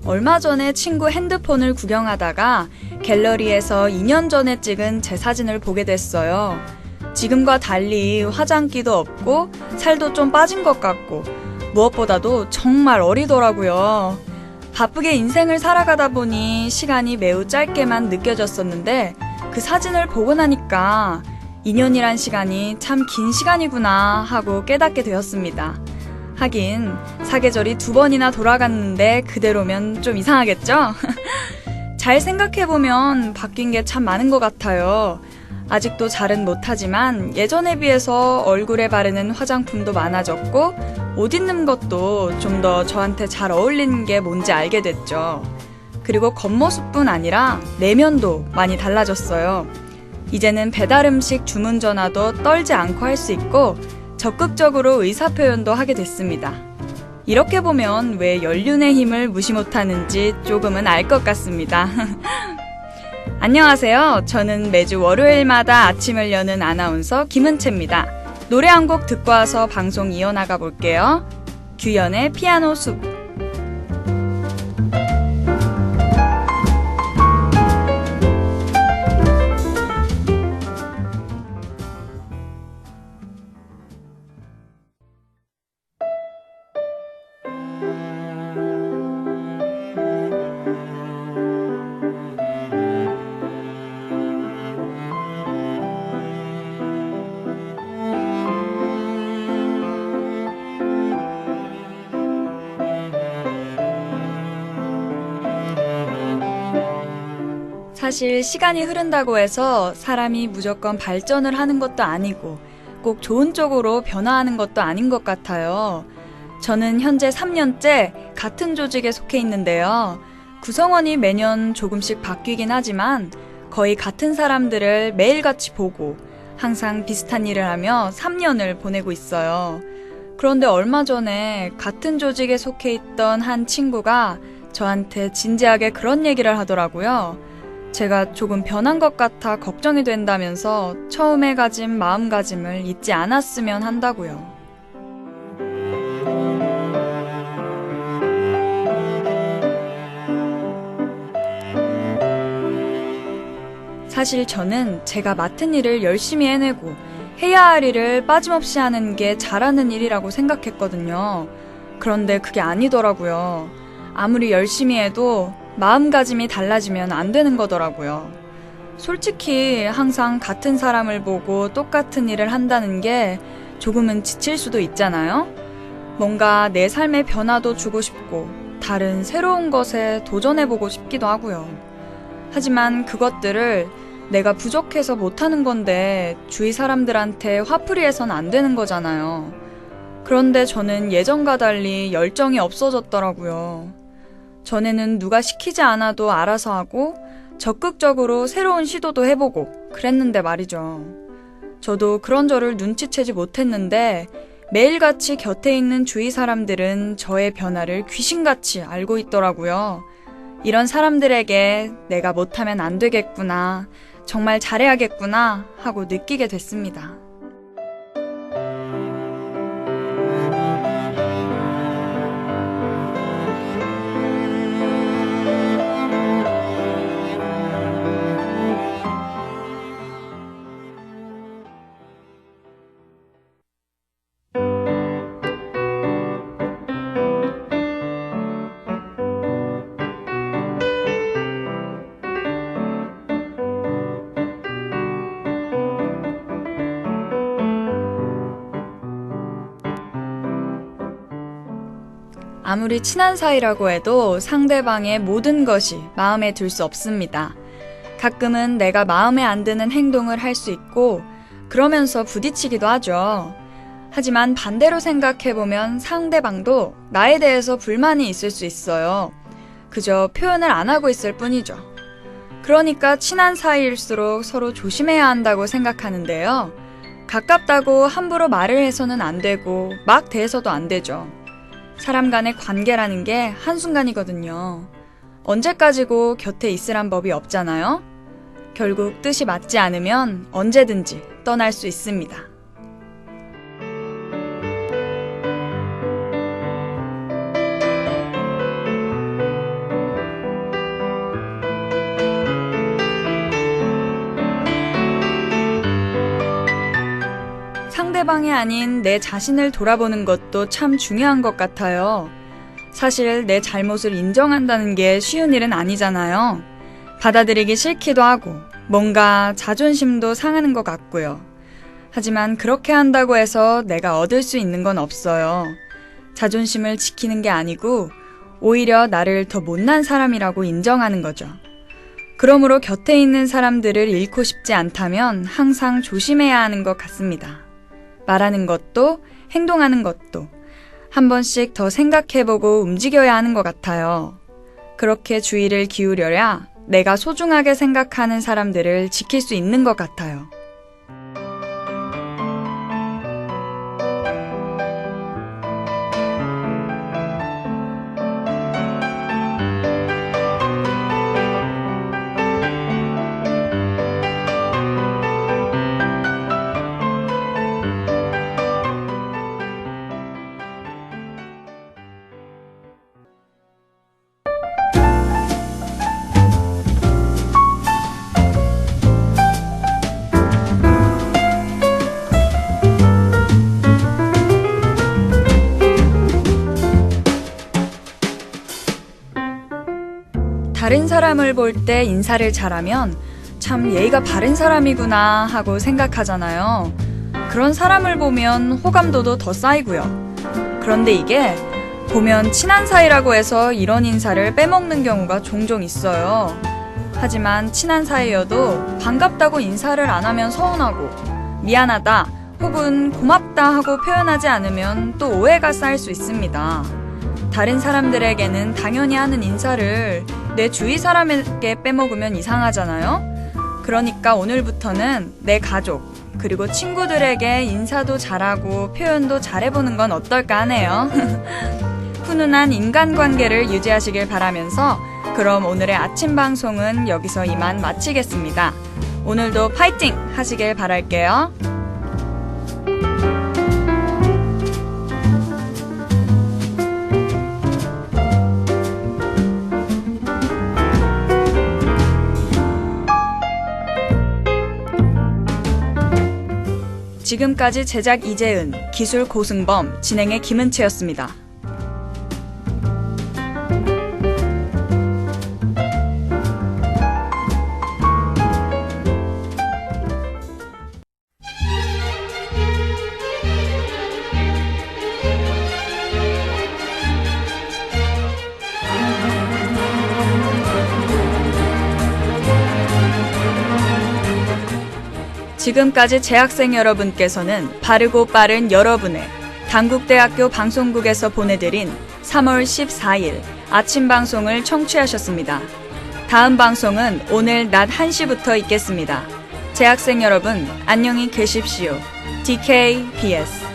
얼마 전에 친구 핸드폰을 구경하다가 갤러리에서 2년 전에 찍은 제 사진을 보게 됐어요. 지금과 달리 화장기도 없고 살도 좀 빠진 것 같고 무엇보다도 정말 어리더라고요. 바쁘게 인생을 살아가다 보니 시간이 매우 짧게만 느껴졌었는데 그 사진을 보고 나니까 2년이란 시간이 참 긴 시간이구나 하고 깨닫게 되었습니다. 하긴 사계절이 2번이나 돌아갔는데 그대로면 좀 이상하겠죠? 잘 생각해보면 바뀐 게 참 많은 것 같아요. 아직도 잘은 못하지만 예전에 비해서 얼굴에 바르는 화장품도 많아졌고 옷 입는 것도 좀 더 저한테 잘 어울리는 게 뭔지 알게 됐죠. 그리고 겉모습뿐 아니라 내면도 많이 달라졌어요. 이제는 배달 음식 주문 전화도 떨지 않고 할 수 있고 적극적으로 의사표현도 하게 됐습니다. 이렇게 보면 왜 연륜의 힘을 무시 못하는지 조금은 알 것 같습니다. 안녕하세요. 저는 매주 월요일마다 아침을 여는 아나운서 김은채입니다. 노래 한 곡 듣고 와서 방송 이어나가 볼게요. 규현의 피아노 숲. 사실 시간이 흐른다고 해서 사람이 무조건 발전을 하는 것도 아니고 꼭 좋은 쪽으로 변화하는 것도 아닌 것 같아요. 저는 현재 3년째 같은 조직에 속해 있는데요. 구성원이 매년 조금씩 바뀌긴 하지만 거의 같은 사람들을 매일같이 보고 항상 비슷한 일을 하며 3년을 보내고 있어요. 그런데 얼마 전에 같은 조직에 속해 있던 한 친구가 저한테 진지하게 그런 얘기를 하더라고요. 제가 조금 변한 것 같아 걱정이 된다면서 처음에 가진 마음가짐을 잊지 않았으면 한다고요. 사실 저는 제가 맡은 일을 열심히 해내고 해야 할 일을 빠짐없이 하는 게 잘하는 일이라고 생각했거든요. 그런데 그게 아니더라고요. 아무리 열심히 해도 마음가짐이 달라지면 안 되는 거더라고요. 솔직히 항상 같은 사람을 보고 똑같은 일을 한다는 게 조금은 지칠 수도 있잖아요? 뭔가 내 삶의 변화도 주고 싶고 다른 새로운 것에 도전해보고 싶기도 하고요. 하지만 그것들을 내가 부족해서 못하는 건데 주위 사람들한테 화풀이해선 안 되는 거잖아요. 그런데 저는 예전과 달리 열정이 없어졌더라고요. 전에는 누가 시키지 않아도 알아서 하고 적극적으로 새로운 시도도 해보고 그랬는데 말이죠. 저도 그런 저를 눈치채지 못했는데 매일같이 곁에 있는 주위 사람들은 저의 변화를 귀신같이 알고 있더라고요. 이런 사람들에게 내가 못하면 안 되겠구나, 정말 잘해야겠구나 하고 느끼게 됐습니다. 아무리 친한 사이라고 해도 상대방의 모든 것이 마음에 들 수 없습니다. 가끔은 내가 마음에 안 드는 행동을 할 수 있고 그러면서 부딪히기도 하죠. 하지만 반대로 생각해보면 상대방도 나에 대해서 불만이 있을 수 있어요. 그저 표현을 안 하고 있을 뿐이죠. 그러니까 친한 사이일수록 서로 조심해야 한다고 생각하는데요. 가깝다고 함부로 말을 해서는 안 되고 막 대해서도 안 되죠. 사람 간의 관계라는 게 한순간이거든요. 언제까지고 곁에 있으란 법이 없잖아요. 결국 뜻이 맞지 않으면 언제든지 떠날 수 있습니다. 상대방이 아닌 내 자신을 돌아보는 것도 참 중요한 것 같아요. 사실 내 잘못을 인정한다는 게 쉬운 일은 아니잖아요. 받아들이기 싫기도 하고 뭔가 자존심도 상하는 것 같고요. 하지만 그렇게 한다고 해서 내가 얻을 수 있는 건 없어요. 자존심을 지키는 게 아니고 오히려 나를 더 못난 사람이라고 인정하는 거죠. 그러므로 곁에 있는 사람들을 잃고 싶지 않다면 항상 조심해야 하는 것 같습니다. 말하는 것도 행동하는 것도 한 번씩 더 생각해보고 움직여야 하는 것 같아요. 그렇게 주의를 기울여야 내가 소중하게 생각하는 사람들을 지킬 수 있는 것 같아요. 다른 사람을 볼 때 인사를 잘하면 참 예의가 바른 사람이구나 하고 생각하잖아요. 그런 사람을 보면 호감도도 더 쌓이고요. 그런데 이게 보면 친한 사이라고 해서 이런 인사를 빼먹는 경우가 종종 있어요. 하지만 친한 사이여도 반갑다고 인사를 안 하면 서운하고 미안하다 혹은 고맙다 하고 표현하지 않으면 또 오해가 쌓일 수 있습니다. 다른 사람들에게는 당연히 하는 인사를 내 주위 사람에게 빼먹으면 이상하잖아요? 그러니까 오늘부터는 내 가족, 그리고 친구들에게 인사도 잘하고 표현도 잘해보는 건 어떨까 하네요. 훈훈한 인간관계를 유지하시길 바라면서 그럼 오늘의 아침 방송은 여기서 이만 마치겠습니다. 오늘도 파이팅 하시길 바랄게요. 지금까지 제작 이재은, 기술 고승범, 진행의 김은채였습니다. 지금까지 재학생 여러분께서는 바르고 빠른 여러분의 당국대학교 방송국에서 보내드린 3월 14일 아침 방송을 청취하셨습니다. 다음 방송은 오늘 낮 1시부터 있겠습니다. 재학생 여러분, 안녕히 계십시오. DKBS